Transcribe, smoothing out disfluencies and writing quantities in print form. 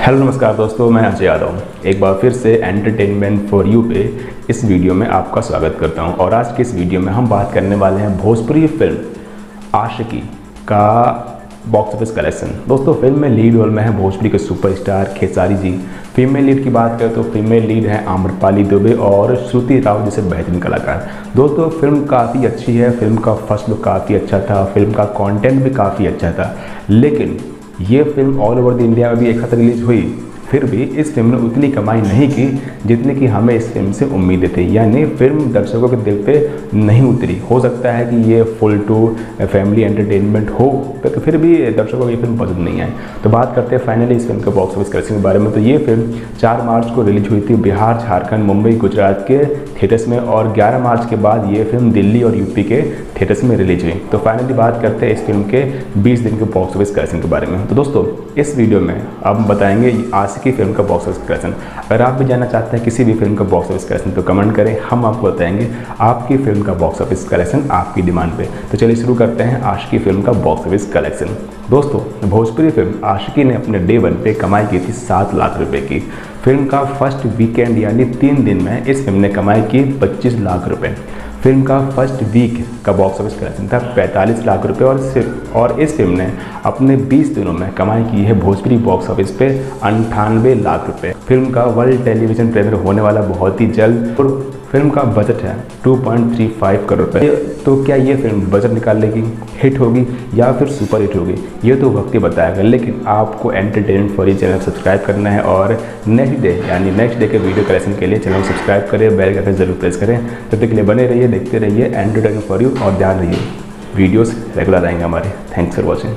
Hello नमस्कार दोस्तों, मैं अजय यादव एक बार फिर से एंटरटेनमेंट फॉर यू पे इस वीडियो में आपका स्वागत करता हूं। और आज की इस वीडियो में हम बात करने वाले हैं भोजपुरी फिल्म आशिकी का बॉक्स ऑफिस कलेक्शन। दोस्तों, फिल्म में लीड रोल में है भोजपुरी के superstar Khesari ji. Female lead की बात करें तो फीमेल लीड है आम्रपाली दुबे और श्रुति राव जैसे बेहतरीन कलाकार। दोस्तों, फिल्म काफ़ी अच्छी है। फिल्म का फर्स्ट लुक काफ़ी अच्छा था, फिल्म का कंटेंट भी काफ़ी अच्छा था। लेकिन ये film all over the India में भी एक साथ रिलीज हुई, फिर भी इस फिल्म ने उतनी कमाई नहीं की जितनी कि हमें इस फिल्म से उम्मीदें थी। यानी फिल्म दर्शकों के दिल पे नहीं उतरी। हो सकता है कि ये फुल टू फैमिली एंटरटेनमेंट हो, तो फिर भी दर्शकों को ये फिल्म पसंद नहीं आई। तो बात करते हैं फाइनली इस फिल्म के बॉक्स ऑफिस कलेक्शन के बारे में। तो ये फिल्म 4 मार्च को रिलीज हुई थी बिहार, झारखंड, मुंबई, गुजरात के थिएटर्स में, और 11 मार्च के बाद ये फिल्म दिल्ली और यूपी के थिएटर्स में रिलीज हुई। तो फाइनली बात करते हैं इस फिल्म के 20 दिन के बॉक्स ऑफिस कलेक्शन के बारे में। तो दोस्तों, इस वीडियो में अब बताएंगे आशिकी फिल्म का बॉक्स ऑफिस कलेक्शन। अगर आप भी जानना चाहते हैं किसी भी फिल्म का बॉक्स ऑफिस कलेक्शन तो कमेंट करें, हम आपको बताएंगे आपकी फिल्म का बॉक्स ऑफिस कलेक्शन आपकी डिमांड पे। तो चलिए शुरू करते हैं आशिकी फिल्म का बॉक्स ऑफिस कलेक्शन। दोस्तों, भोजपुरी फिल्म आशिकी ने अपने डे 1 पे कमाई की थी 7 लाख रुपए की। फिल्म का फर्स्ट वीकेंड यानी 3 दिन में इस फिल्म ने कमाई की 25 लाख रुपए। फिल्म का फर्स्ट वीक का बॉक्स ऑफिस कलेक्शन था 45 लाख रुपए, और इस फिल्म ने अपने 20 दिनों में कमाई की है भोजपुरी बॉक्स ऑफिस पे 98 लाख रुपए। फिल्म का वर्ल्ड टेलीविजन प्रीमियर होने वाला बहुत ही जल्द, और फिल्म का बजट है 2.35 करोड़ रुपए। तो क्या ये फिल्म बजट निकाल लेगी, हिट होगी या फिर सुपर हिट होगी, ये तो वक्त ही बताएगा। लेकिन आपको entertainment for you channel subscribe करना है, और नेक्स्ट डे के वीडियो कलेक्शन के लिए चैनल को सब्सक्राइब करें, बेल का जरूर प्रेस करें। तब तक के लिए बने रहिए, देखते रहिए एंटरटेनमेंट फॉर यू, और ध्यान रहिए वीडियोस रेगुलर आएंगे हमारे। Thanks for watching.